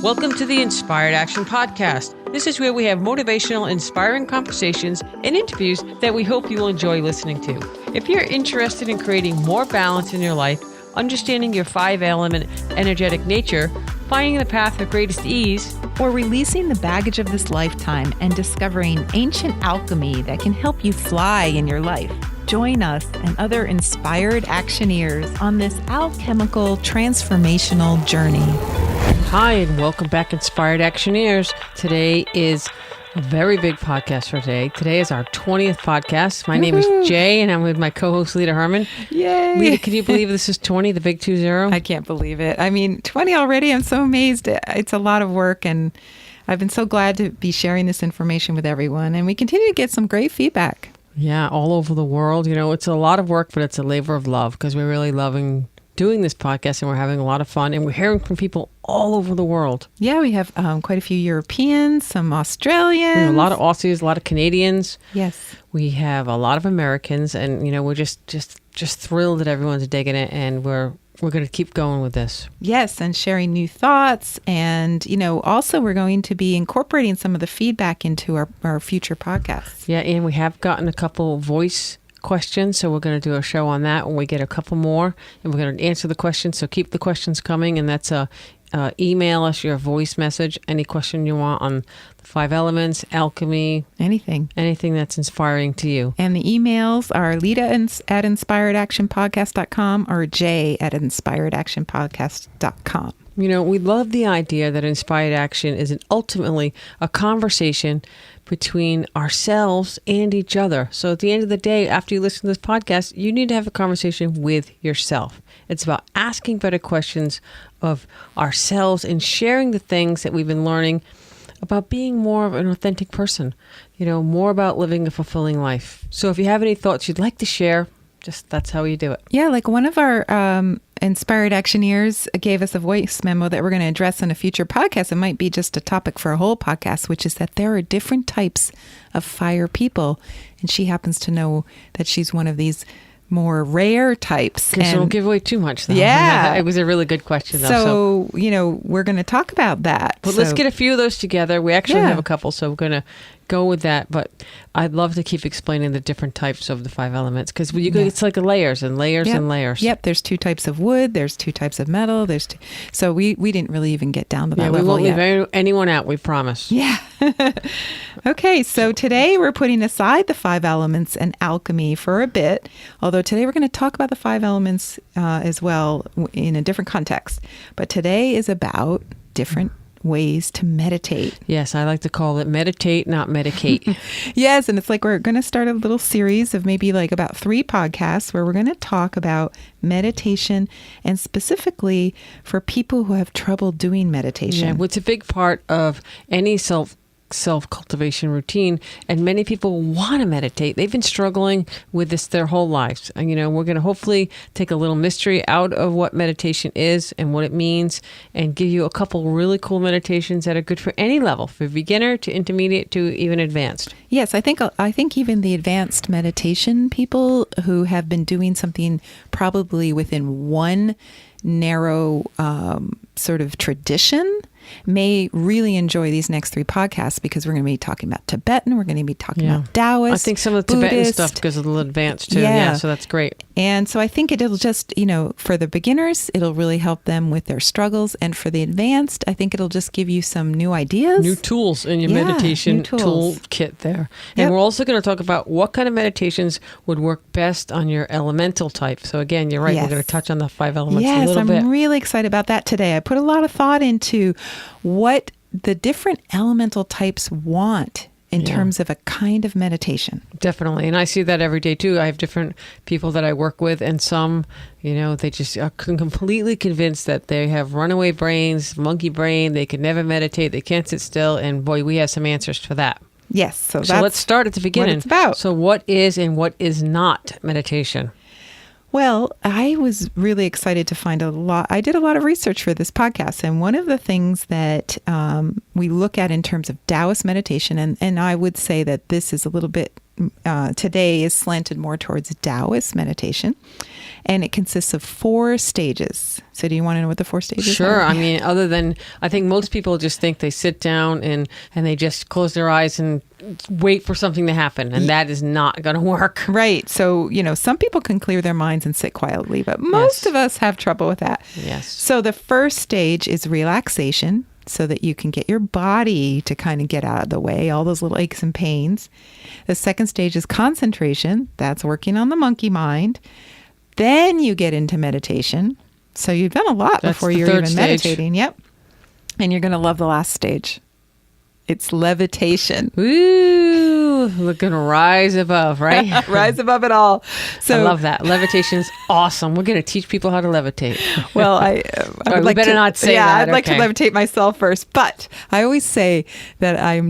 Welcome to the Inspired Action Podcast. This is where we have motivational, inspiring conversations and interviews that we hope you will enjoy listening to. If you're interested in creating more balance in your life, understanding your 5-element energetic nature, finding the path of greatest ease, or releasing the baggage of this lifetime and discovering ancient alchemy that can help you fly in your life, join us and other inspired actioneers on this alchemical transformational journey. Hi, and welcome back, Inspired Actioneers. Today is a very big podcast for today. Today is our 20th podcast. My name is Jay, and I'm with my co-host, Lita Herman. Yay! Lita, can you believe this is 20, the big 20? I can't believe it. I mean, 20 already. I'm so amazed. It's a lot of work, and I've been so glad to be sharing this information with everyone. And we continue to get some great feedback. Yeah, all over the world. You know, it's a lot of work, but it's a labor of love because we're really loving doing this podcast and we're having a lot of fun and we're hearing from people all over the world. Yeah, we have quite a few Europeans, some Australians. We have a lot of Aussies, a lot of Canadians. Yes. We have a lot of Americans, and, you know, we're just thrilled that everyone's digging it, and we're going to keep going with this. Yes, and sharing new thoughts. And, you know, also we're going to be incorporating some of the feedback into our future podcasts. Yeah, and we have gotten a couple voice questions, so we're going to do a show on that when we get a couple more, and we're going to answer the questions. So keep the questions coming, and that's email us your voice message, any question you want on the 5 elements, alchemy, anything that's inspiring to you. And the emails are Lita at inspiredactionpodcast.com or Jay at inspiredactionpodcast.com. You know, we love the idea that inspired action is ultimately a conversation between ourselves and each other. So at the end of the day, after you listen to this podcast, you need to have a conversation with yourself. It's about asking better questions of ourselves and sharing the things that we've been learning about being more of an authentic person, you know, more about living a fulfilling life. So if you have any thoughts you'd like to share, just that's how you do it. Yeah, like one of our Inspired Actioneers gave us a voice memo that we're going to address in a future podcast. It might be just a topic for a whole podcast, which is that there are different types of fire people. And she happens to know that she's one of these more rare types. Because don't give away too much, though. Yeah. It was a really good question, though. So, you know, we're going to talk about that. But let's get a few of those together. We actually have a couple, so we're going to go with that. But I'd love to keep explaining the different types of the 5 elements, because it's like layers and layers and layers. Yep, there's 2 types of wood, there's 2 types of metal, so we didn't really even get down to that level yet. We won't leave anyone out, we promise. Yeah. Okay, so today we're putting aside the 5 elements and alchemy for a bit, although today we're going to talk about the 5 elements as well in a different context. But today is about different ways to meditate. Yes, I like to call it meditate, not medicate. Yes, and it's like we're going to start a little series of maybe like about 3 podcasts where we're going to talk about meditation, and specifically for people who have trouble doing meditation. Yeah, what's a big part of any self-cultivation routine, and many people want to meditate. They've been struggling with this their whole lives. And, you know, we're going to hopefully take a little mystery out of what meditation is and what it means, and give you a couple really cool meditations that are good for any level, for beginner to intermediate to even advanced. Yes, I think even the advanced meditation people who have been doing something probably within one narrow sort of tradition may really enjoy these next 3 podcasts, because we're going to be talking about Tibetan, we're going to be talking about Taoist, I think some of the Buddhist, Tibetan stuff goes a little advanced too. Yeah, so that's great. And so I think it'll just, you know, for the beginners, it'll really help them with their struggles. And for the advanced, I think it'll just give you some new ideas. New tools in your meditation toolkit there. And we're also going to talk about what kind of meditations would work best on your elemental type. So again, you're right. We're going to touch on the 5 elements a little bit. Yes, I'm really excited about that today. I put a lot of thought into what the different elemental types want in terms of a kind of meditation. Definitely. And I see that every day too. I have different people that I work with, and some, you know, they just are completely convinced that they have runaway brains, monkey brain, they can never meditate, they can't sit still. And boy, we have some answers for that. Yes. So let's start at the beginning. What it's about. So what is and what is not meditation? Well, I was really excited to find I did a lot of research for this podcast. And one of the things that we look at in terms of Taoist meditation, and I would say that this is a little bit today is slanted more towards Taoist meditation. And it consists of 4 stages. So do you want to know what the 4 stages are? Sure. I mean, other than, I think most people just think they sit down and they just close their eyes and wait for something to happen. And that is not going to work. Right. So, some people can clear their minds and sit quietly, but most of us have trouble with that. Yes. So the first stage is relaxation, so that you can get your body to kind of get out of the way, all those little aches and pains. The second stage is concentration. That's working on the monkey mind. Then you get into meditation. So you've done a lot before you're even meditating. Yep. And you're going to love the last stage. It's levitation. Ooh, looking rise above, right? Rise above it all. So I love that. Levitation is awesome. We're going to teach people how to levitate. Well, I would like better to, not say yeah, that. I'd like to levitate myself first. But I always say that I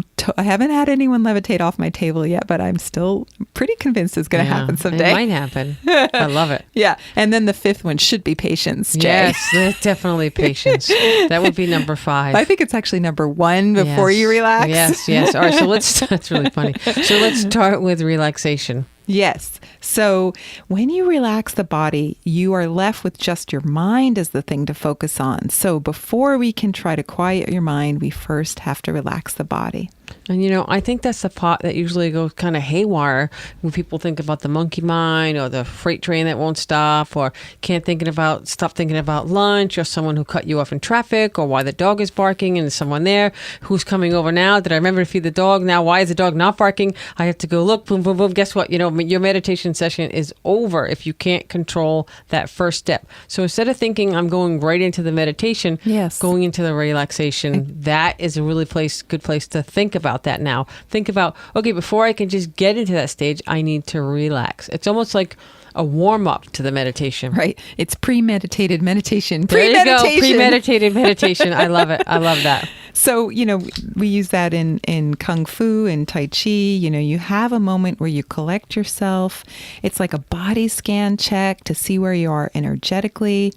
haven't had anyone levitate off my table yet, but I'm still pretty convinced it's going to happen someday. It might happen. I love it. Yeah. And then the 5th one should be patience, Jay. Yes, definitely patience. That would be number 5. I think it's actually number 1 before you relax. Yes. All right, so that's really funny. So let's start with relaxation. Yes. So when you relax the body, you are left with just your mind as the thing to focus on. So before we can try to quiet your mind, we first have to relax the body. And, I think that's the part that usually goes kind of haywire when people think about the monkey mind or the freight train that won't stop or stop thinking about lunch or someone who cut you off in traffic or why the dog is barking and there's someone there who's coming over now. Did I remember to feed the dog? Now, why is the dog not barking? I have to go look, boom, boom, boom. Guess what? Your meditation session is over if you can't control that first step. So instead of thinking I'm going right into the meditation, going into the relaxation, that is a really good place to think about that now. Think about, okay, before I can just get into that stage, I need to relax. It's almost like a warm-up to the meditation. Right. It's premeditated meditation. There you go. Premeditated meditation. I love it. I love that. So, we use that in Kung Fu and Tai Chi. You have a moment where you collect yourself. It's like a body scan check to see where you are energetically.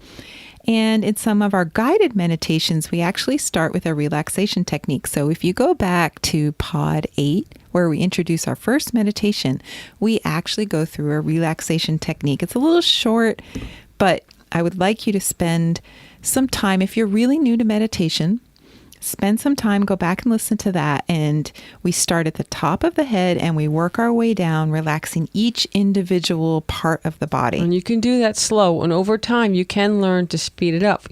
And in some of our guided meditations, we actually start with a relaxation technique. So if you go back to pod 8, where we introduce our first meditation, we actually go through a relaxation technique. It's a little short, but I would like you to spend some time, if you're really new to meditation, spend some time, go back and listen to that. And we start at the top of the head and we work our way down, relaxing each individual part of the body. And you can do that slow. And over time, you can learn to speed it up.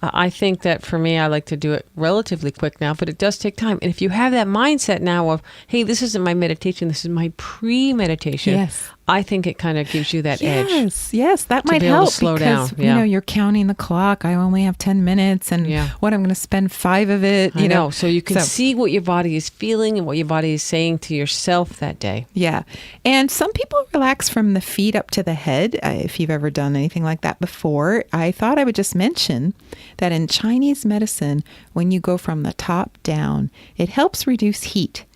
I think that for me, I like to do it relatively quick now, but it does take time. And if you have that mindset now of, hey, this isn't my meditation, this is my pre-meditation. Yes. I think it kind of gives you that edge. Yes, that might help slow because, down. You're counting the clock. I only have 10 minutes and what I'm going to spend 5 of it. I know. So you can see what your body is feeling and what your body is saying to yourself that day. Yeah. And some people relax from the feet up to the head. If you've ever done anything like that before, I thought I would just mention that in Chinese medicine, when you go from the top down, it helps reduce heat.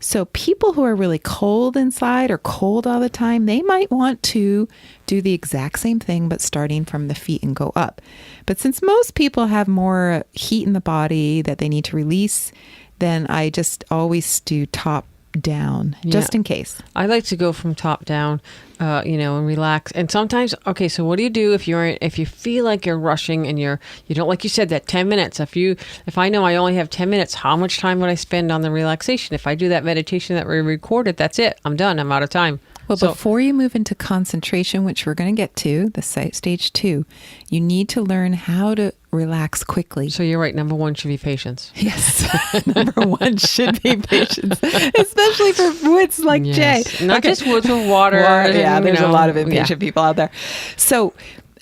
So people who are really cold inside or cold all the time, they might want to do the exact same thing, but starting from the feet and go up. But since most people have more heat in the body that they need to release, then I just always do top down, just in case. I like to go from top down, and relax. And sometimes, okay, so what do you do if you feel like you're rushing and you don't, like you said, that 10 minutes, if I know I only have 10 minutes, how much time would I spend on the relaxation? If I do that meditation that we recorded, that's it. I'm done. I'm out of time. Well, before you move into concentration, which we're going to get to, the stage 2, you need to learn how to relax quickly. So you're right. Number 1 should be patience. Yes. Number 1 should be patience, especially for woods like Jay. Not just woods with water. There's a lot of impatient people out there. So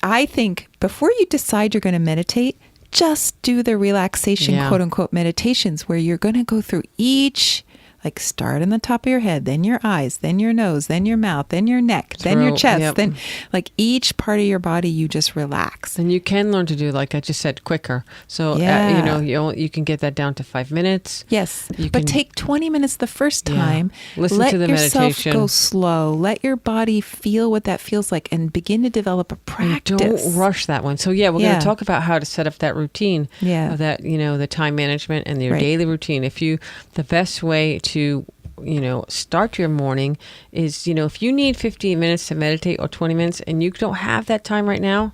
I think before you decide you're going to meditate, just do the relaxation, quote unquote, meditations where you're going to go through each, like start in the top of your head, then your eyes, then your nose, then your mouth, then your neck, then your chest, then like each part of your body, you just relax. And you can learn to do, like I just said, quicker. So, you can get that down to 5 minutes. Yes. But take 20 minutes the first time. Listen to the meditation. Let yourself go slow. Let your body feel what that feels like and begin to develop a practice. And don't rush that one. So, we're going to talk about how to set up that routine. Of that, the time management and your daily routine. The best way to start your morning is, if you need 15 minutes to meditate or 20 minutes and you don't have that time right now,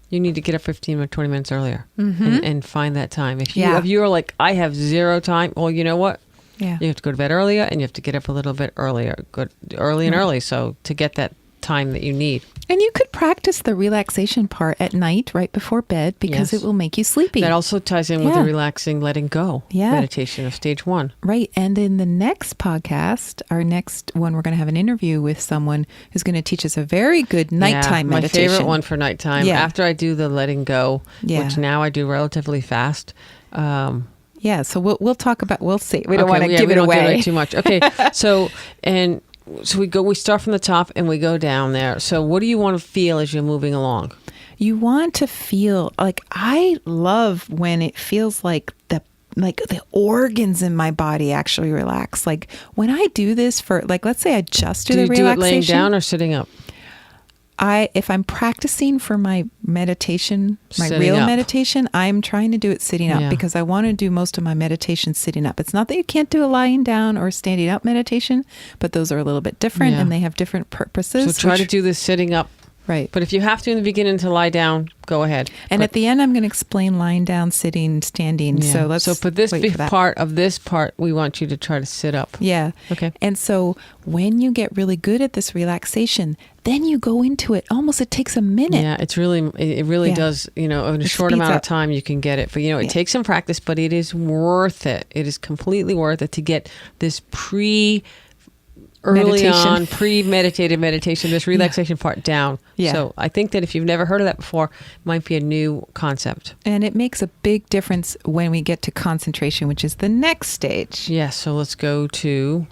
you need to get up 15 or 20 minutes earlier and find that time. If you're like, I have zero time, well, you know what? Yeah. You have to go to bed earlier and you have to get up a little bit earlier, good early and early. So to get that time that you need. And you could practice the relaxation part at night right before bed because it will make you sleepy. That also ties in with the relaxing, letting go meditation of stage 1. Right. And in the next podcast, our next one, we're going to have an interview with someone who's going to teach us a very good nighttime meditation. My favorite one for nighttime. Yeah. After I do the letting go, which now I do relatively fast. So we'll talk about, we'll see. We don't want to give it away. Don't give it too much. Okay. So we start from the top and we go down there. So what do you want to feel as you're moving along? You want to feel like, I love when it feels like the organs in my body actually relax. Like when I do this for, like, let's say I just do the relaxation. Do you do it laying down or sitting up? If I'm practicing for my meditation, my real meditation, I'm trying to do it sitting up because I want to do most of my meditation sitting up. It's not that you can't do a lying down or standing up meditation, but those are a little bit different and they have different purposes. So try to do this sitting up. Right. But if you have to in the beginning to lie down, go ahead. And at the end, I'm going to explain lying down, sitting, standing. Yeah. So for this big part of this part, we want you to try to sit up. Yeah. Okay. And so when you get really good at this relaxation, then you go into it. Almost it takes a minute. Yeah, it really does, in a short amount of time you can get it. But, it takes some practice, but it is worth it. It is completely worth it to get this premeditated meditation, this relaxation part down. Yeah. So I think that if you've never heard of that before, it might be a new concept. And it makes a big difference when we get to concentration, which is the next stage. Yes. So let's go to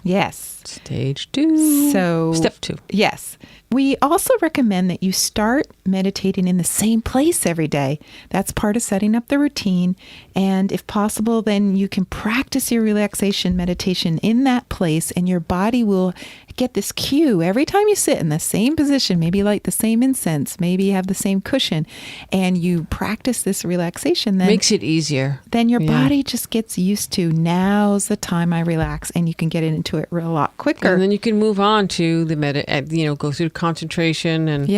stage 2. So step 2. Yes. We also recommend that you start meditating in the same place every day. That's part of setting up the routine. And if possible, then you can practice your relaxation meditation in that place, and your body will get this cue every time you sit in the same position, maybe light the same incense, maybe have the same cushion, and you practice this relaxation. Then makes it easier. Then your body just gets used to, now's the time I relax, and you can get into it a lot quicker. And then you can move on to the go through concentration and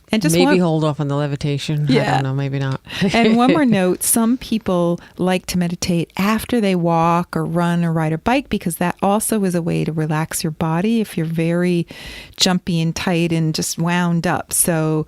and just maybe hold off on the levitation. Yeah. I don't know, maybe not. And one more note, some people like to meditate after they walk or run or ride a bike, because that also is a way to relax your body if you're very jumpy and tight and just wound up. So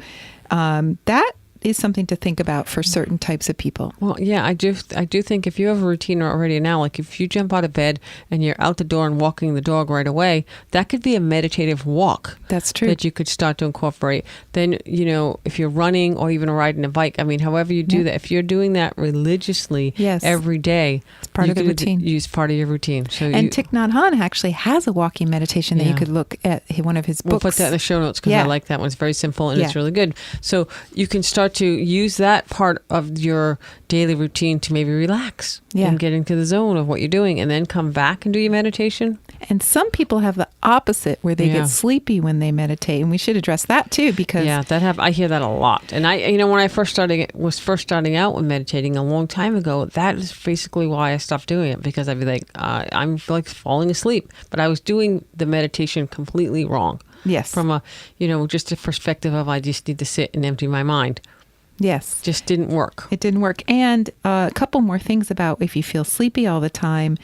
that is something to think about for certain types of people. Well, yeah, I do think if you have a routine already now, like if you jump out of bed and you're out the door and walking the dog right away, that could be a meditative walk. That's true. That you could start to incorporate. Then, if you're running or even riding a bike, however you do that, if you're doing that religiously every day, it's part of the routine. Use part of your routine. So and Thich Nhat Hanh actually has a walking meditation that you could look at, one of his books. We'll put that in the show notes because I like that one. It's very simple and it's really good. So you can start to use that part of your daily routine to maybe relax and get into the zone of what you're doing, and then come back and do your meditation. And some people have the opposite, where they get sleepy when they meditate, and we should address that too, because I hear that a lot. And I, when I was first starting out with meditating a long time ago, that is basically why I stopped doing it, because I'd be like, I'm like falling asleep, but I was doing the meditation completely wrong. Yes. From a, just a perspective of, I just need to sit and empty my mind. Yes. Just didn't work. It didn't work. And a couple more things about if you feel sleepy all the time.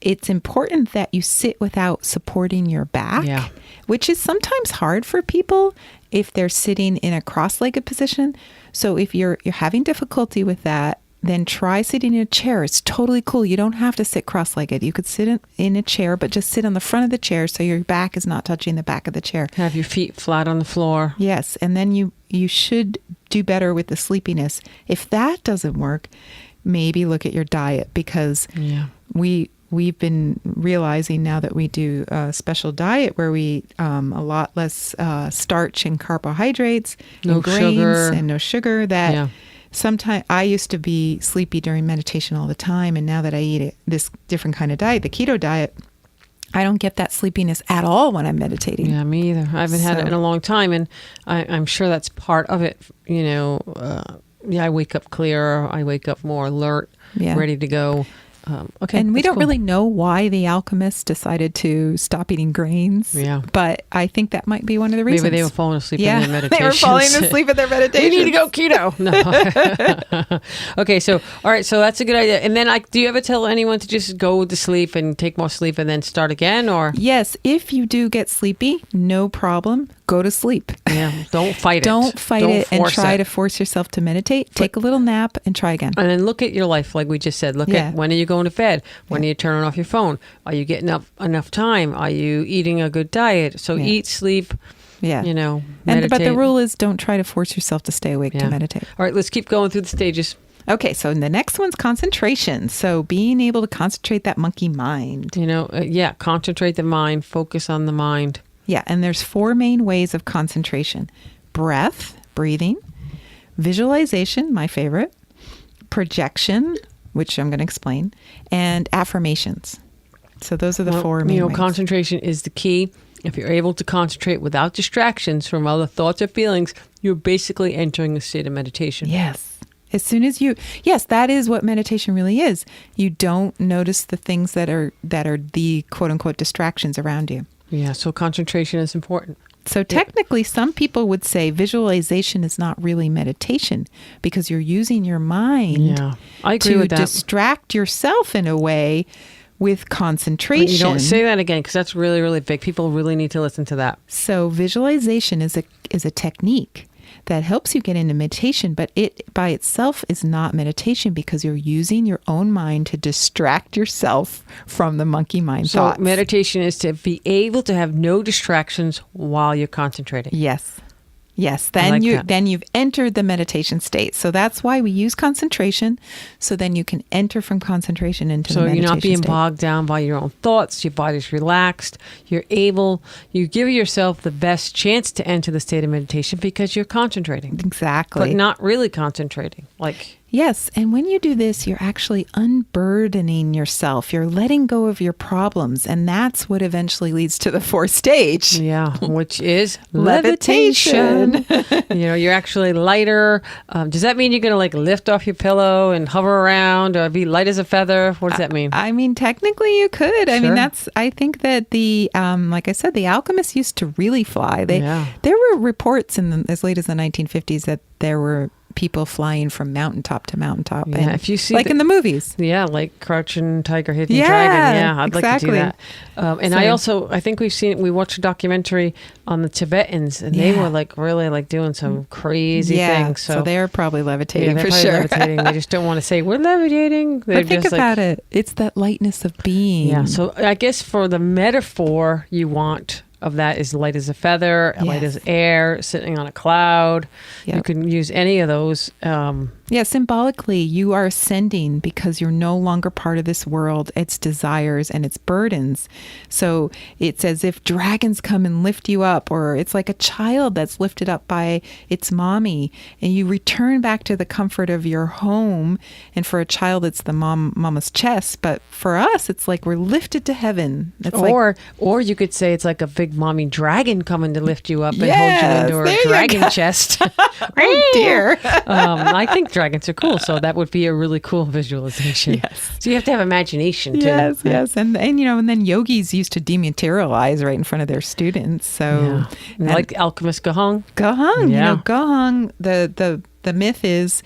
It's important that you sit without supporting your back, which is sometimes hard for people if they're sitting in a cross-legged position. So if you're having difficulty with that, then try sitting in a chair. It's totally cool. You don't have to sit cross-legged. You could sit in a chair, but just sit on the front of the chair so your back is not touching the back of the chair. Have your feet flat on the floor. Yes, and then you should do better with the sleepiness. If that doesn't work, maybe look at your diet, because we've been realizing now that we do a special diet where we eat a lot less starch and carbohydrates, no grains, sugar, and no sugar. Sometimes I used to be sleepy during meditation all the time, and now that I eat this different kind of diet, the keto diet, I don't get that sleepiness at all when I'm meditating. Yeah, me either. I haven't had it in a long time, and I'm sure that's part of it. I wake up clearer. I wake up more alert, ready to go. Okay. And we that's don't cool. really know why the alchemists decided to stop eating grains. Yeah. But I think that might be one of the reasons. Maybe they were falling asleep in their meditations. They were falling asleep in their We meditations. need to go keto. No. Okay, so all right, so that's a good idea. And then, do you ever tell anyone to just go to sleep and take more sleep and then start again, or? Yes, if you do get sleepy, no problem. Go to sleep. Yeah, don't fight it. Don't fight it and force try it. to force yourself to meditate. Take a little nap and try again. And then look at your life, like we just said. Look Yeah. at when are you going to bed? When are you turning off your phone? Are you getting up enough time? Are you eating a good diet? So Yeah. eat, sleep. Yeah. Meditate. But the rule is don't try to force yourself to stay awake to meditate. All right, let's keep going through the stages. Okay, so the next one's concentration. So being able to concentrate that monkey mind. Concentrate the mind, focus on the mind. Yeah, and there's 4 main ways of concentration. Breath, breathing, visualization, my favorite, projection, which I'm going to explain, and affirmations. So those are the 4 main ways. Concentration is the key. If you're able to concentrate without distractions from other thoughts or feelings, you're basically entering a state of meditation. Yes. As soon as yes, that is what meditation really is. You don't notice the things that are the quote unquote distractions around you. Yeah, so concentration is important. So technically, some people would say visualization is not really meditation because you're using your mind I agree to with that. distract yourself in a way with concentration. But you don't say that again because that's really, really big. People really need to listen to that. So visualization is a technique that helps you get into meditation, but it by itself is not meditation because you're using your own mind to distract yourself from the monkey mind thoughts. So meditation is to be able to have no distractions while you're concentrating. Yes. Yes, then you've entered the meditation state. So that's why we use concentration. So then you can enter from concentration into the meditation So you're not being state. bogged down by your own thoughts. Your body's relaxed. You give yourself the best chance to enter the state of meditation because you're concentrating. Exactly. But not really concentrating. Yes, and when you do this, you're actually unburdening yourself. You're letting go of your problems, and that's what eventually leads to the 4th stage. Yeah, which is levitation. You're actually lighter. Does that mean you're going to lift off your pillow and hover around or be light as a feather? What does that mean? I mean, technically you could. I Sure. mean, I think that like I said, the alchemists used to really fly. There were reports as late as the 1950s that there were people flying from mountaintop to mountaintop. Yeah, and if you see in the movies. Yeah, like Crouching Tiger, Hidden Yeah, Dragon. Yeah, I'd exactly. like to do that. I think we watched a documentary on the Tibetans, and they were really doing some crazy things. So they're probably levitating they're for probably sure. levitating. They just don't want to say we're levitating. They're But think just about it. It's that lightness of being. Yeah. So I guess for the metaphor you want of that is light as a feather, light as air, sitting on a cloud. Yep. You can use any of those. Symbolically, you are ascending because you're no longer part of this world, its desires and its burdens. So it's as if dragons come and lift you up, or it's like a child that's lifted up by its mommy, and you return back to the comfort of your home. And for a child, it's the mama's chest. But for us, it's like we're lifted to heaven. It's or you could say it's like a big mommy dragon coming to lift you up and Yes, hold you into there a you dragon go. chest. oh dear. I think dragons are cool, so that would be a really cool visualization. Yes. So you have to have imagination too. Yes. And then yogis used to dematerialize right in front of their students. So And like alchemist Gohong. Gohong, Yeah. Gohong, the myth is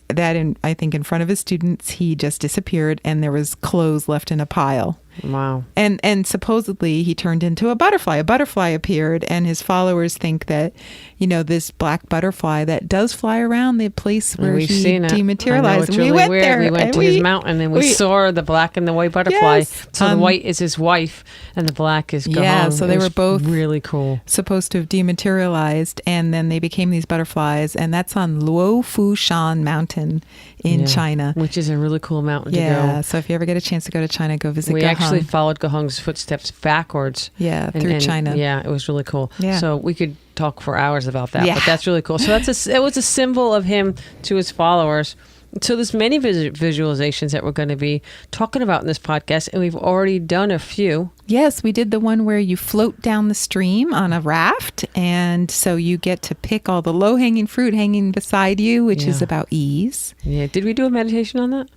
that I think in front of his students, he just disappeared and there was clothes left in a pile. Wow. And supposedly he turned into a butterfly. A butterfly appeared, and his followers think that, this black butterfly that does fly around the place where We've he seen it. dematerialized. It's We really went weird. there. We went and to his mountain and we saw the black and the white butterfly. Yes. So the white is his wife and the black is Gohong. Yeah, so they were both really cool. supposed to have dematerialized, and then they became these butterflies, and that's on Luo Fu Shan Mountain in China. Which is a really cool mountain to go. Yeah, so if you ever get a chance to go to China, go visit We Gohong. actually followed Gohong's footsteps backwards. Yeah, through China. Yeah, it was really cool. Yeah. So we could talk for hours about that, Yeah. but that's really cool. So it was a symbol of him to his followers. So there's many visualizations that we're going to be talking about in this podcast, and we've already done a few. Yes, we did the one where you float down the stream on a raft, and so you get to pick all the low-hanging fruit hanging beside you, which is about ease. Yeah. Did we do a meditation on that?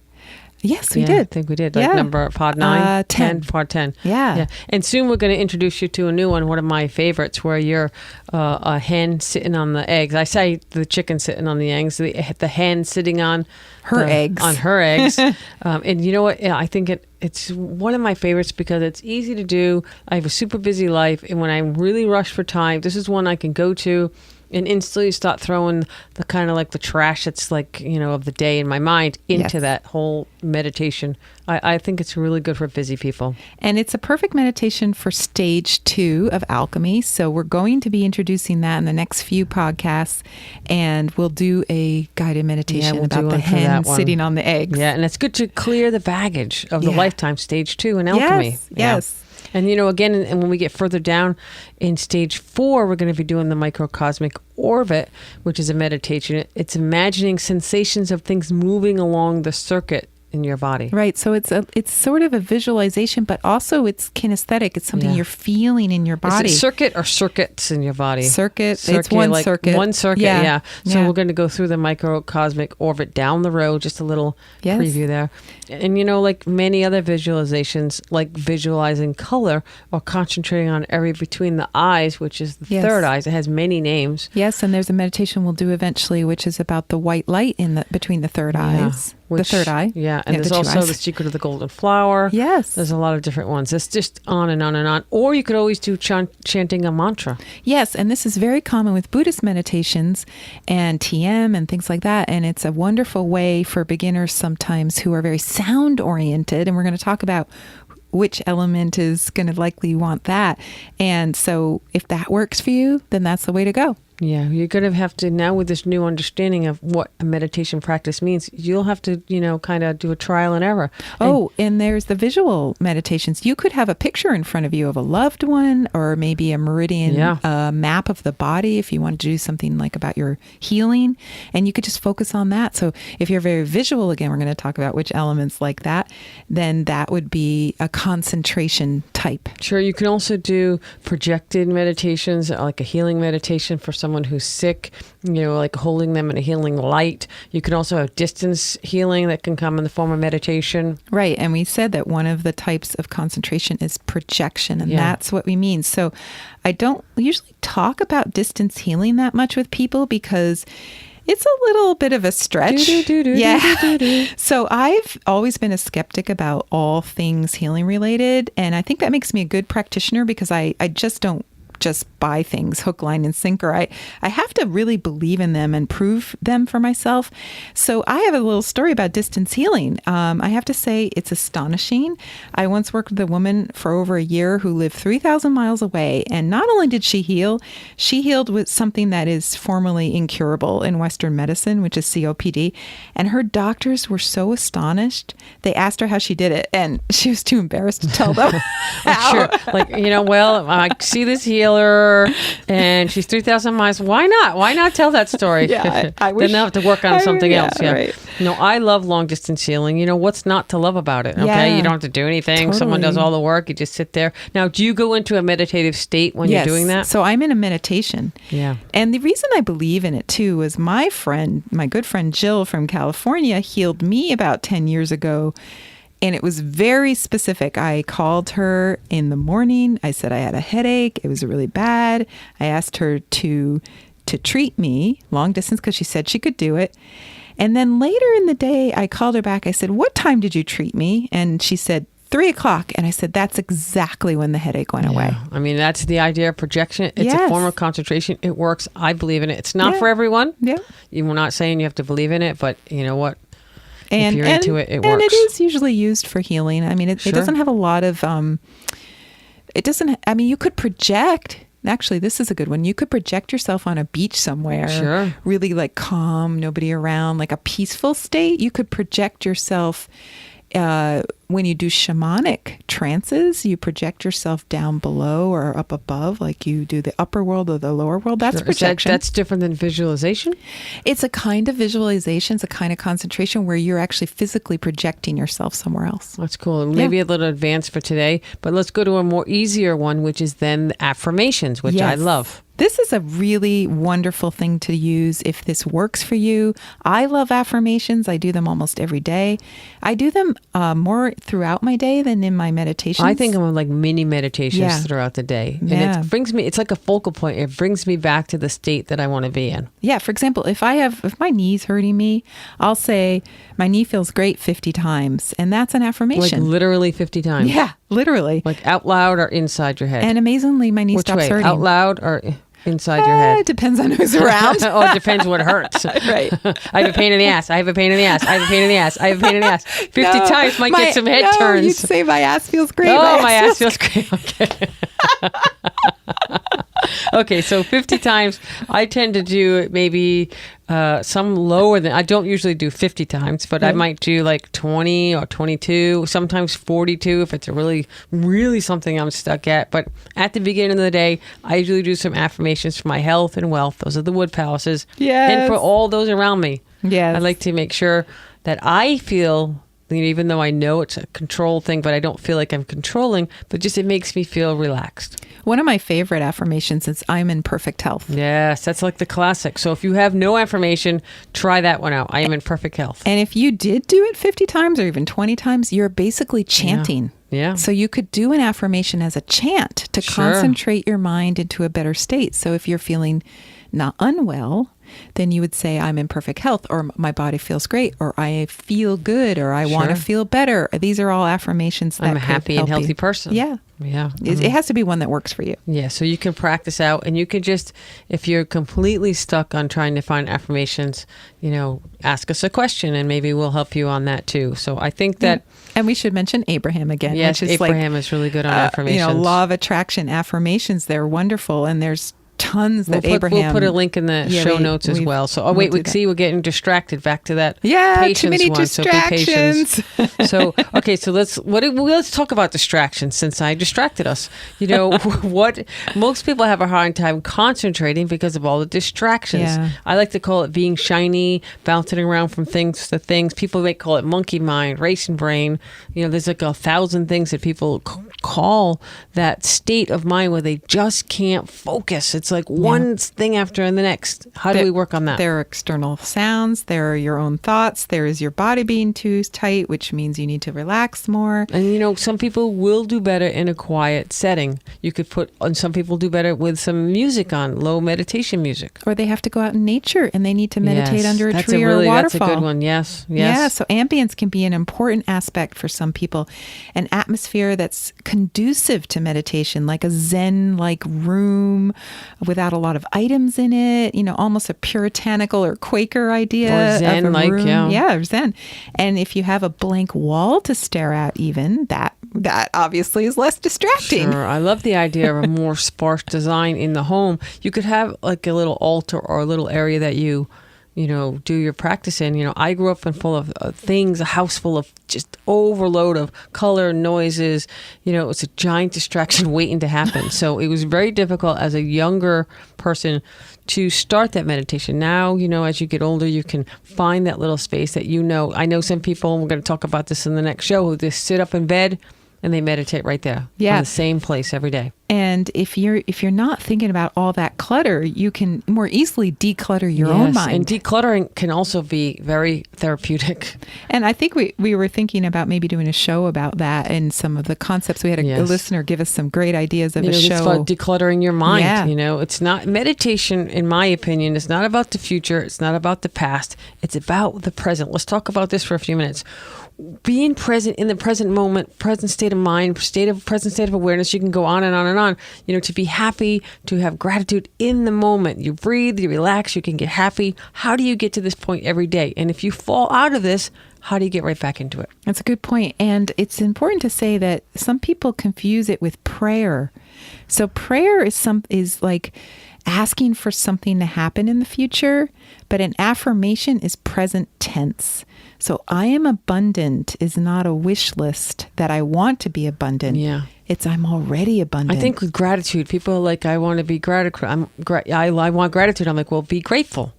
Yes, we Yeah, did. I think we did. Like number pod 9, 10, pod 10. Yeah. And soon we're going to introduce you to a new one of my favorites, where you're a hen sitting on the eggs. I say the chicken sitting on the eggs, the hen sitting on Her eggs. On her eggs. And you know what? Yeah, I think it's one of my favorites because it's easy to do. I have a super busy life, and when I'm really rushed for time, this is one I can go to and instantly start throwing the kind of like the trash that's like, of the day in my mind into that whole meditation. I think it's really good for busy people. And it's a perfect meditation for stage 2 of alchemy. So we're going to be introducing that in the next few podcasts, and we'll do a guided meditation about the hen sitting on the eggs. Yeah, and it's good to clear the baggage of the lifetime, stage 2 in alchemy. Yes. And, again, and when we get further down in stage 4, we're going to be doing the microcosmic orbit, which is a meditation. It's imagining sensations of things moving along the circuit in your body. Right. So it's sort of a visualization, but also it's kinesthetic. It's something you're feeling in your body. Is it circuit or circuits in your body? Circuit. It's one like circuit. One circuit, yeah. So we're going to go through the microcosmic orbit down the road, just a little preview there. And, like many other visualizations, like visualizing color or concentrating on area between the eyes, which is the third eye. It has many names. Yes, and there's a meditation we'll do eventually, which is about the white light between the third eyes. The third eye. Yeah, and there's also the secret of the golden flower. Yes. There's a lot of different ones. It's just on and on and on. Or you could always do chanting a mantra. Yes, and this is very common with Buddhist meditations and TM and things like that. And it's a wonderful way for beginners sometimes who are very sound oriented. And we're going to talk about which element is going to likely want that. And so if that works for you, then that's the way to go. Yeah, you're going to have to, now with this new understanding of what a meditation practice means, you'll have to, kind of do a trial and error. And there's the visual meditations. You could have a picture in front of you of a loved one, or maybe a meridian map of the body if you want to do something like about your healing, and you could just focus on that. So if you're very visual, again, we're going to talk about which elements like that, then that would be a concentration type. Sure. You can also do projected meditations, like a healing meditation for someone who's sick, like holding them in a healing light. You can also have distance healing that can come in the form of meditation. Right. And we said that one of the types of concentration is projection, and that's what we mean. So I don't usually talk about distance healing that much with people because it's a little bit of a stretch. So I've always been a skeptic about all things healing related. And I think that makes me a good practitioner because I just don't just buy things hook, line, and sinker. I have to really believe in them and prove them for myself. So I have a little story about distance healing. I have to say it's astonishing. I once worked with a woman for over a year who lived 3,000 miles away. And not only did she healed with something that is formally incurable in Western medicine, which is COPD. And her doctors were so astonished. They asked her how she did it, and she was too embarrassed to tell them. Sure. Like, well, I see this healer and she's 3,000 miles. Why not? Why not tell that story? I wish. Then they'll have to work on something else. Yeah. Right. No, I love long distance healing. What's not to love about it? Okay. Yeah. You don't have to do anything. Totally. Someone does all the work. You just sit there. Now, do you go into a meditative state when you're doing that? So I'm in a meditation. Yeah. And the reason I believe in it too is my good friend Jill from California healed me about 10 years ago. And it was very specific. I called her in the morning. I said I had a headache. It was really bad. I asked her to treat me long distance because she said she could do it. And then later in the day, I called her back. I said, "What time did you treat me?" And she said, 3:00. And I said, that's exactly when the headache went away. I mean, that's the idea of projection. It's a form of concentration. It works. I believe in it. It's not for everyone. Yeah. We're not saying you have to believe in it, but you know what? If you're into it, it works. And it is usually used for healing. I mean, it doesn't have a lot of, you could project. Actually, this is a good one. You could project yourself on a beach somewhere. Sure. Really like calm, nobody around, like a peaceful state. You could project yourself when you do shamanic trances, you project yourself down below or up above, like you do the upper world or the lower world. That's projection. That's different than visualization? It's a kind of visualization. It's a kind of concentration where you're actually physically projecting yourself somewhere else. That's cool. Maybe a little advanced for today, but let's go to a more easier one, which is then the affirmations, which I love. This is a really wonderful thing to use if this works for you. I love affirmations. I do them almost every day. I do them more throughout my day than in my meditations. I think I'm like mini meditations throughout the day. And it brings me, it's like a focal point. It brings me back to the state that I want to be in. Yeah. For example, if my knee's hurting me, I'll say, my knee feels great 50 times. And that's an affirmation. Like literally 50 times. Yeah, literally. Like out loud or inside your head. And amazingly, my knee stops hurting. Out loud or inside your head? It depends on who's around. It depends what hurts. Right. I have a pain in the ass. I have a pain in the ass. I have a pain in the ass. I have a pain in the ass. 50 times might get some head turns. You'd say my ass feels great. Oh, my ass feels great. Okay. Okay, so 50 times. I tend to do maybe some lower than, I don't usually do 50 times, but I might do like 20 or 22, sometimes 42 if it's a really, really something I'm stuck at. But at the beginning of the day, I usually do some affirmations for my health and wealth. Those are the wood palaces. Yes. And for all those around me. Yes. I like to make sure that I feel, even though I know it's a control thing, but I don't feel like I'm controlling, but just it makes me feel relaxed. One of my favorite affirmations is I'm in perfect health. Yes, that's like the classic. So if you have no affirmation, try that one out. I am in perfect health. And if you did do it 50 times or even 20 times, you're basically chanting. Yeah. So you could do an affirmation as a chant to concentrate your mind into a better state. So if you're feeling not unwell, then you would say, I'm in perfect health, or my body feels great, or I feel good, or I want to feel better. These are all affirmations that I'm a happy and healthy person. Yeah. Yeah. It has to be one that works for you. Yeah. So you can practice out, and you can just, if you're completely stuck on trying to find affirmations, ask us a question and maybe we'll help you on that too. So I think that. And we should mention Abraham again. Yes, which is Abraham is really good on affirmations. Law of attraction affirmations. They're wonderful. And there's tons that Abraham. We'll put a link in the show notes as well. So, we're getting distracted. Back to that. Yeah, patience too many one. distractions. So be patient. So, okay, so let's talk about distractions. Since I distracted us, what most people have a hard time concentrating because of all the distractions. Yeah. I like to call it being shiny, bouncing around from things to things. People may call it monkey mind, racing brain. There's like 1,000 things that people call that state of mind where they just can't focus. It's like one thing after the next. How do we work on that? There are external sounds. There are your own thoughts. There is your body being too tight, which means you need to relax more. And some people will do better in a quiet setting. You could and some people do better with some music on, low meditation music. Or they have to go out in nature and they need to meditate under a tree or a waterfall. That's a good one. Yes. Yeah. So ambience can be an important aspect for some people. An atmosphere that's conducive to meditation, like a Zen-like room without a lot of items in it, almost a puritanical or Quaker idea. Or Zen, of a room. yeah. Or Zen. And if you have a blank wall to stare at even, that obviously is less distracting. Sure. I love the idea of a more sparse design in the home. You could have like a little altar or a little area that you do your practice in. I grew up full of things, a house full of just overload of color, noises. It's a giant distraction waiting to happen. So it was very difficult as a younger person to start that meditation. Now, as you get older, you can find that little space that I know some people, and we're going to talk about this in the next show, who just sit up in bed and they meditate right there in the same place every day. And if you're not thinking about all that clutter, you can more easily declutter your own mind. And decluttering can also be very therapeutic. And I think we were thinking about maybe doing a show about that and some of the concepts. We had a listener give us some great ideas of a show. It's about decluttering your mind. Yeah. It's not meditation, in my opinion. It's not about the future. It's not about the past. It's about the present. Let's talk about this for a few minutes. Being present in the present moment, present state of mind, present state of awareness. You can go on and on and on. To be happy, to have gratitude in the moment. You breathe, you relax, you can get happy. How do you get to this point every day? And if you fall out of this, how do you get right back into it? That's a good point. And it's important to say that some people confuse it with prayer. So prayer is like asking for something to happen in the future, but an affirmation is present tense. So I am abundant is not a wish list that I want to be abundant. Yeah. It's I'm already abundant. I think with gratitude, people are like, I want to be gratitude. I want gratitude. I'm like, well, be grateful.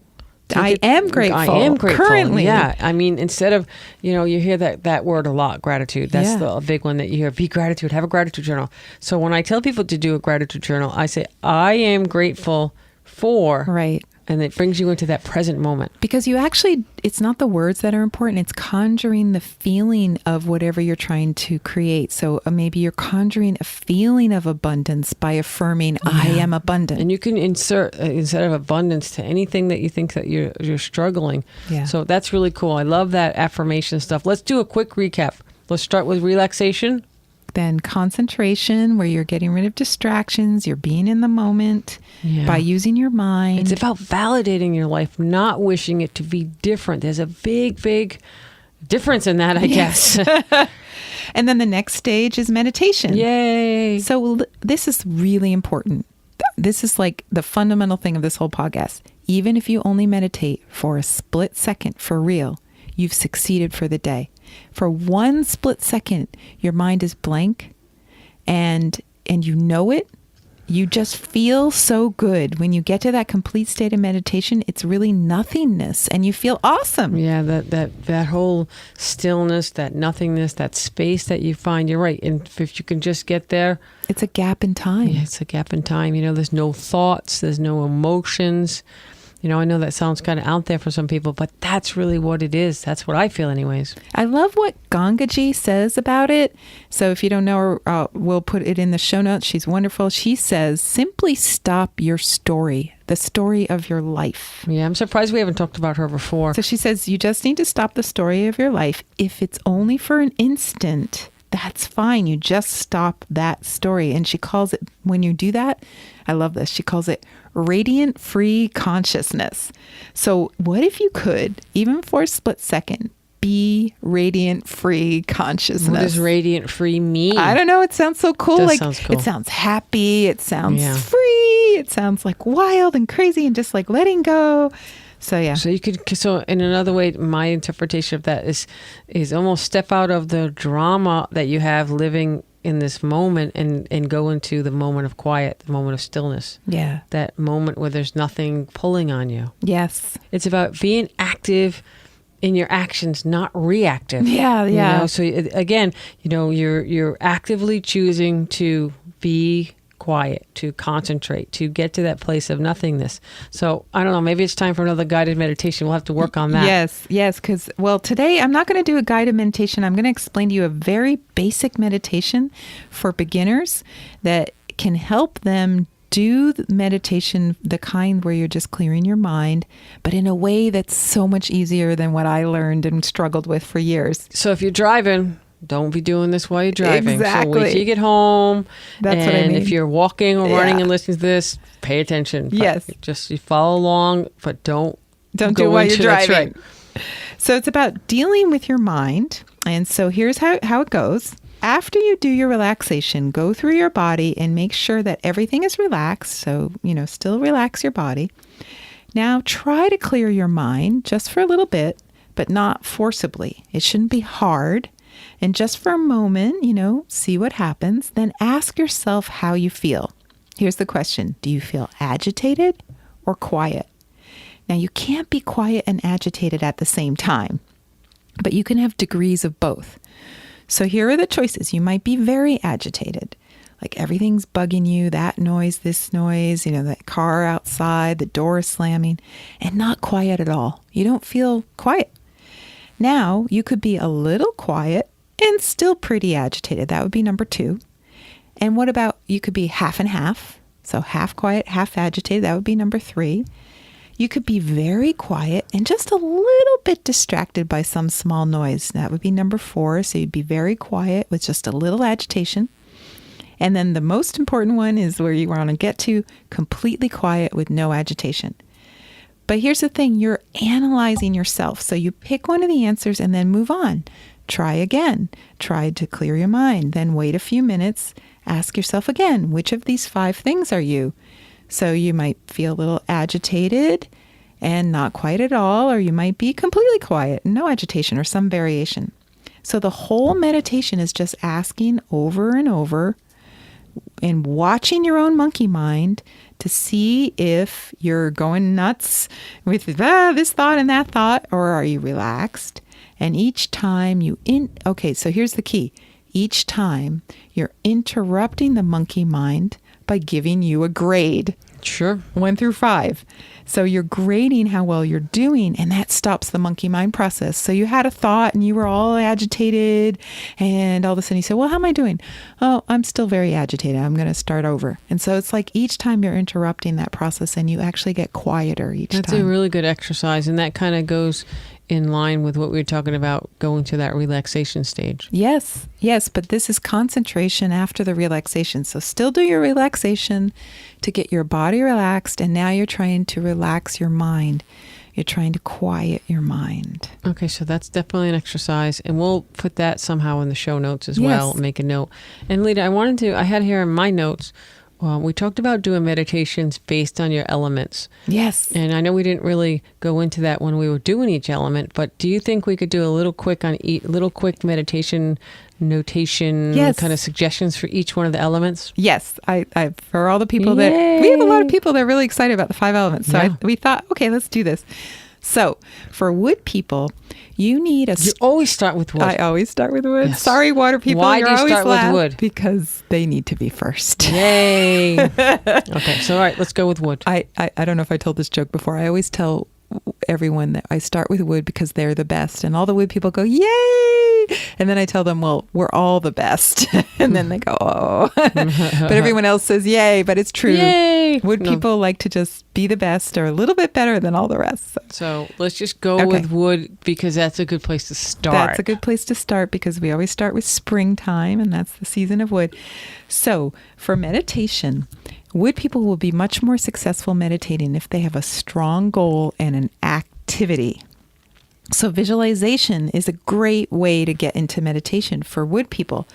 I am grateful. I am grateful. Currently. Yeah. I mean, instead of, you hear that word a lot, gratitude. That's a big one that you hear. Be gratitude. Have a gratitude journal. So when I tell people to do a gratitude journal, I say, I am grateful for. Right. And it brings you into that present moment. Because it's not the words that are important. It's conjuring the feeling of whatever you're trying to create. So maybe you're conjuring a feeling of abundance by affirming, I am abundant. And you can insert, instead of abundance, to anything that you think that you're struggling. Yeah. So that's really cool. I love that affirmation stuff. Let's do a quick recap. Let's start with relaxation. Then concentration, where you're getting rid of distractions, you're being in the moment by using your mind. It's about validating your life, not wishing it to be different. There's a big, big difference in that, I guess. And then the next stage is meditation. Yay. So this is really important. This is like the fundamental thing of this whole podcast. Even if you only meditate for a split second for real, you've succeeded for the day. For one split second, your mind is blank and you know it. You just feel so good. When you get to that complete state of meditation, it's really nothingness and you feel awesome. Yeah, that whole stillness, that nothingness, that space that you find, you're right. And if you can just get there. It's a gap in time. Yeah, it's a gap in time. There's no thoughts, there's no emotions. I know that sounds kind of out there for some people, but that's really what it is. That's what I feel anyways. I love what Gangaji says about it. So if you don't know her, we'll put it in the show notes. She's wonderful. She says, simply stop your story, the story of your life. Yeah, I'm surprised we haven't talked about her before. So she says, you just need to stop the story of your life. If it's only for an instant, that's fine. You just stop that story. And she calls it, when you do that, I love this. She calls it radiant free consciousness. So what if you could, even for a split second, be radiant free consciousness? What does radiant free mean? I don't know. It sounds so cool. It sounds cool. It sounds happy. It sounds free. It sounds like wild and crazy and just like letting go. So yeah. So in another way, my interpretation of that is almost step out of the drama that you have living in this moment and go into the moment of quiet, the moment of stillness. Yeah. That moment where there's nothing pulling on you. Yes. It's about being active in your actions, not reactive. Yeah. So again, you're actively choosing to be quiet, to concentrate, to get to that place of nothingness. So I don't know, maybe it's time for another guided meditation. We'll have to work on that. Yes, because, today I'm not going to do a guided meditation. I'm going to explain to you a very basic meditation for beginners that can help them do the meditation, the kind where you're just clearing your mind, but in a way that's so much easier than what I learned and struggled with for years. So if you're driving, don't be doing this while you're driving. Exactly. So wait till you get home. That's what I mean. And if you're walking or running and listening to this, pay attention. Yes. Just you follow along, but don't do while you're driving. Right. So it's about dealing with your mind. And so here's how it goes. After you do your relaxation, go through your body and make sure that everything is relaxed. So, still relax your body. Now try to clear your mind just for a little bit, but not forcibly. It shouldn't be hard. And just for a moment, see what happens. Then ask yourself how you feel. Here's the question. Do you feel agitated or quiet? Now, you can't be quiet and agitated at the same time, but you can have degrees of both. So here are the choices. You might be very agitated, like everything's bugging you, that noise, this noise, that car outside, the door slamming, and not quiet at all. You don't feel quiet. Now, you could be a little quiet and still pretty agitated. That would be number 2. And what about you could be half and half? So half quiet, half agitated. That would be number 3. You could be very quiet and just a little bit distracted by some small noise. That would be number 4. So you'd be very quiet with just a little agitation. And then the most important one is where you want to get to completely quiet with no agitation. But here's the thing, you're analyzing yourself. So you pick one of the answers and then move on. Try again. Try to clear your mind. Then wait a few minutes. Ask yourself again, which of these 5 things are you? So you might feel a little agitated and not quite at all, or you might be completely quiet, no agitation or some variation. So the whole meditation is just asking over and over and watching your own monkey mind to see if you're going nuts with this thought and that thought, or are you relaxed? And each time okay, so here's the key. Each time you're interrupting the monkey mind by giving you a grade. Sure. 1 through 5. So you're grading how well you're doing, and that stops the monkey mind process. So you had a thought and you were all agitated, and all of a sudden you say, well, how am I doing? Oh, I'm still very agitated. I'm going to start over. And so it's like each time you're interrupting that process and you actually get quieter each time. That's a really good exercise, and that kind of goes in line with what we were talking about, going to that relaxation stage. Yes, but this is concentration after the relaxation. So still do your relaxation to get your body relaxed, and now you're trying to relax your mind. You're trying to quiet your mind. Okay, so that's definitely an exercise, and we'll put that somehow in the show notes as well, make a note. And Lita, I had here in my notes, we talked about doing meditations based on your elements. Yes. And I know we didn't really go into that when we were doing each element, but do you think we could do a little quick meditation notation kind of suggestions for each one of the elements? Yes. I for all the people we have a lot of people that are really excited about the 5 elements. So we thought, okay, let's do this. So for wood people, you need You always start with wood. I always start with wood. Yes. Sorry, water people. Why do you always start with wood? Because they need to be first. Yay. Okay, so all right, let's go with wood. I don't know if I told this joke before. I always tell everyone that I start with wood because they're the best. And all the wood people go, yay! And then I tell them, well, we're all the best. And then they go, oh. But everyone else says, yay, but it's true. Yay! Wood people like to just be the best or a little bit better than all the rest. So let's just go with wood because that's a good place to start. That's a good place to start because we always start with springtime, and that's the season of wood. So for meditation, wood people will be much more successful meditating if they have a strong goal and an activity. So visualization is a great way to get into meditation for wood people.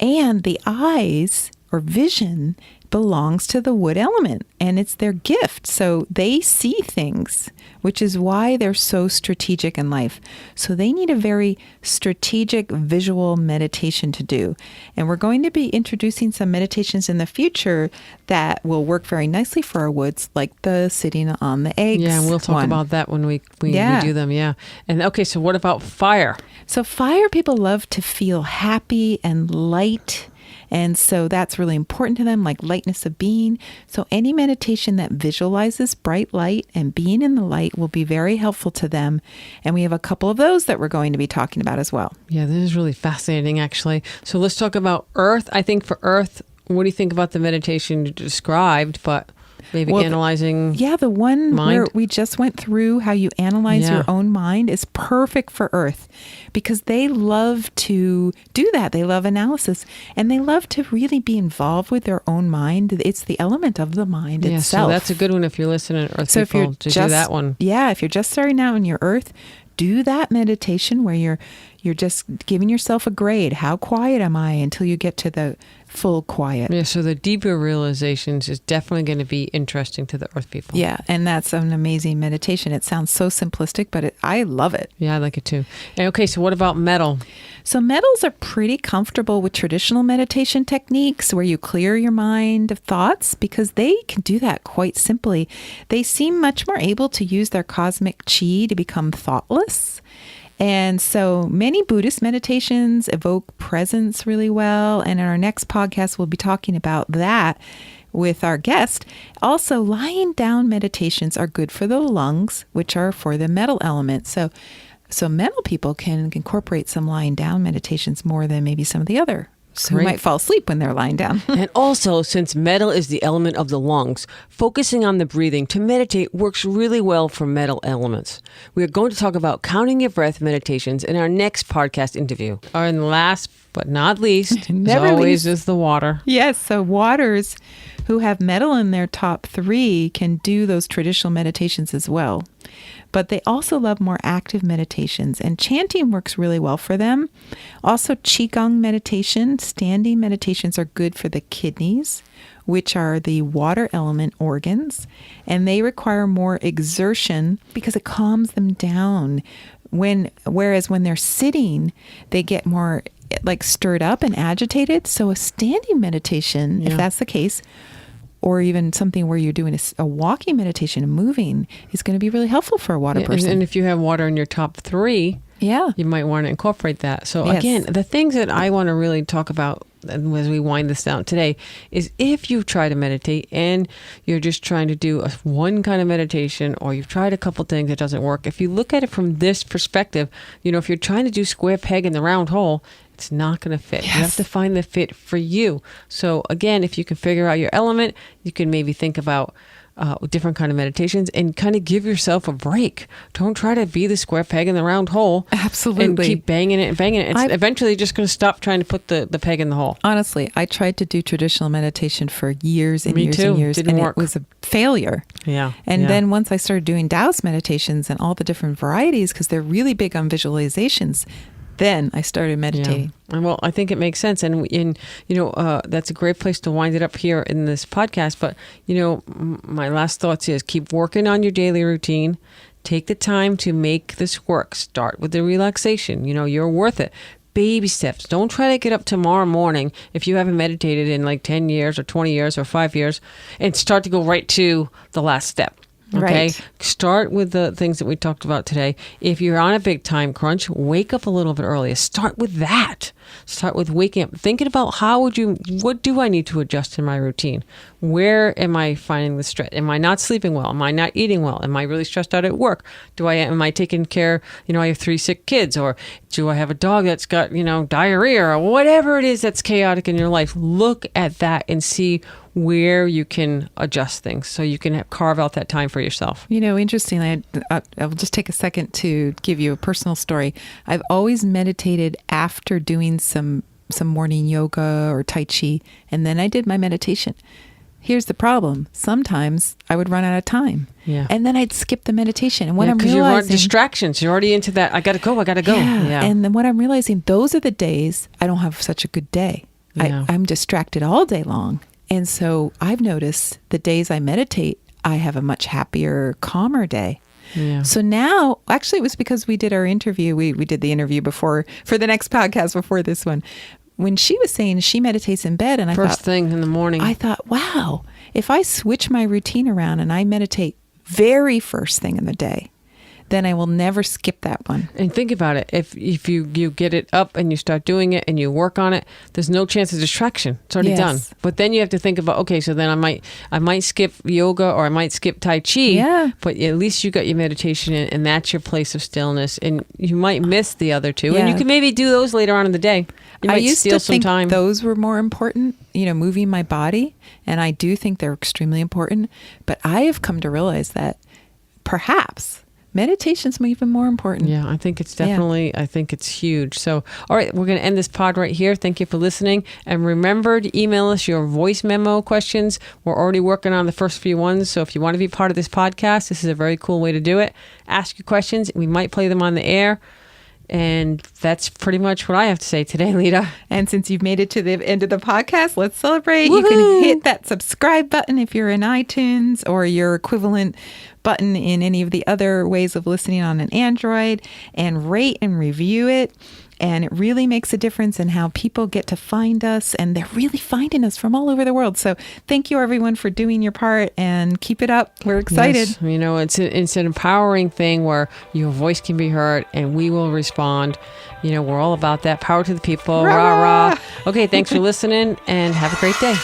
And the eyes or vision belongs to the wood element, and it's their gift. So they see things, which is why they're so strategic in life. So they need a very strategic visual meditation to do. And we're going to be introducing some meditations in the future that will work very nicely for our woods, like the sitting on the eggs. Yeah, and we'll talk about that when we do them. Yeah. And okay, so what about fire? So fire people love to feel happy and light. And so that's really important to them, like lightness of being. So any meditation that visualizes bright light and being in the light will be very helpful to them. And we have a couple of those that we're going to be talking about as well. Yeah, this is really fascinating, actually. So let's talk about earth. I think for earth, what do you think about the meditation you described, but maybe analyzing the one mind? Where we just went through how you analyze your own mind is perfect for earth because they love to do that. They love analysis and they love to really be involved with their own mind. It's the element of the mind itself. So that's a good one if you're listening, earth people, to do that one. Yeah, if you're just starting out in your earth, do that meditation where you're just giving yourself a grade. How quiet am I until you get to the full quiet? Yeah, so the deeper realizations is definitely going to be interesting to the earth people. Yeah, and that's an amazing meditation. It sounds so simplistic, but I love it. Yeah, I like it too. And okay, so what about metal? So metals are pretty comfortable with traditional meditation techniques where you clear your mind of thoughts because they can do that quite simply. They seem much more able to use their cosmic chi to become thoughtless. And so many Buddhist meditations evoke presence really well. And in our next podcast, we'll be talking about that with our guest. Also, lying down meditations are good for the lungs, which are for the metal element. So metal people can incorporate some lying down meditations more than maybe some of the other. So who might fall asleep when they're lying down. And also, since metal is the element of the lungs, focusing on the breathing to meditate works really well for metal elements. We are going to talk about counting your breath meditations in our next podcast interview. And last but not least, Never as always, least. is the water. Yes, so waters who have metal in their top 3 can do those traditional meditations as well. But they also love more active meditations, and chanting works really well for them. Also, Qigong meditation, standing meditations are good for the kidneys, which are the water element organs, and they require more exertion because it calms them down. Whereas when they're sitting, they get more like stirred up and agitated. So a standing meditation, if that's the case, or even something where you're doing a walking meditation and moving is going to be really helpful for a water person. And if you have water in your top 3, you might want to incorporate that. So again, the things that I want to really talk about as we wind this down today is if you try to meditate and you're just trying to do one kind of meditation, or you've tried a couple things that doesn't work. If you look at it from this perspective, if you're trying to do square peg in the round hole, it's not going to fit. Yes. You have to find the fit for you. So again, if you can figure out your element, you can maybe think about different kind of meditations and kind of give yourself a break. Don't try to be the square peg in the round hole. Absolutely. And keep banging it and banging it. It's eventually just going to stop trying to put the peg in the hole. Honestly, I tried to do traditional meditation for years and years and years. Didn't work. It was a failure. Yeah. And then once I started doing Taoist meditations and all the different varieties, because they're really big on visualizations, then I started meditating. Yeah. Well, I think it makes sense. And that's a great place to wind it up here in this podcast. But, my last thoughts is keep working on your daily routine. Take the time to make this work. Start with the relaxation. You're worth it. Baby steps. Don't try to get up tomorrow morning if you haven't meditated in like 10 years or 20 years or 5 years and start to go right to the last step. Okay. Right. Start with the things that we talked about today. If you're on a big time crunch, wake up a little bit earlier. Start with that. Start with waking up, thinking about what do I need to adjust in my routine? Where am I finding the stress? Am I not sleeping well? Am I not eating well? Am I really stressed out at work? Am I taking care? I have 3 sick kids, or do I have a dog that's got, diarrhea, or whatever it is that's chaotic in your life? Look at that and see where you can adjust things so you can carve out that time for yourself. Interestingly, I'll just take a second to give you a personal story. I've always meditated after doing some morning yoga or Tai Chi, and then I did my meditation. Here's the problem. Sometimes I would run out of time. Yeah. And then I'd skip the meditation. And what I'm realizing... realizing... Because you're on distractions. You're already into that. I got to go. Yeah. And then what I'm realizing, those are the days I don't have such a good day. Yeah. I'm distracted all day long. And so I've noticed the days I meditate, I have a much happier, calmer day. Yeah. So now, actually, it was because we did our interview. We did the interview for the next podcast before this one. When she was saying she meditates in bed, and I First thing in the morning. I thought, wow, if I switch my routine around and I meditate very first thing in the day, then I will never skip that one. And think about it. If you get it up and you start doing it and you work on it, there's no chance of distraction. It's already done. But then you have to think about, okay, so then I might skip yoga or I might skip Tai Chi. Yeah. But at least you got your meditation in, and that's your place of stillness. And you might miss the other two. Yeah. And you can maybe do those later on in the day. I used to think those were more important, moving my body. And I do think they're extremely important. But I have come to realize that perhaps meditation's even more important. Yeah, I think it's definitely, I think it's huge. So, all right, we're going to end this pod right here. Thank you for listening. And remember to email us your voice memo questions. We're already working on the first few ones. So if you want to be part of this podcast, this is a very cool way to do it. Ask your questions. We might play them on the air. And that's pretty much what I have to say today, Lita. And since you've made it to the end of the podcast, let's celebrate. Woo-hoo! You can hit that subscribe button if you're in iTunes or your equivalent button in any of the other ways of listening on an Android, and rate and review it. And it really makes a difference in how people get to find us, and they're really finding us from all over the world. So thank you, everyone, for doing your part, and keep it up. We're excited. Yes. It's an empowering thing where your voice can be heard and we will respond. We're all about that. Power to the people. Rah, rah. Okay, thanks for listening, and have a great day.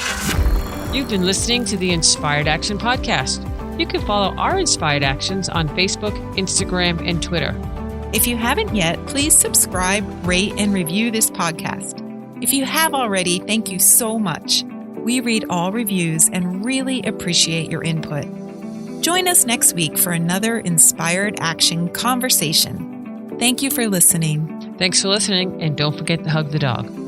You've been listening to the Inspired Action Podcast. You can follow our Inspired Actions on Facebook, Instagram, and Twitter. If you haven't yet, please subscribe, rate, and review this podcast. If you have already, thank you so much. We read all reviews and really appreciate your input. Join us next week for another Inspired Action conversation. Thank you for listening. Thanks for listening, and don't forget to hug the dog.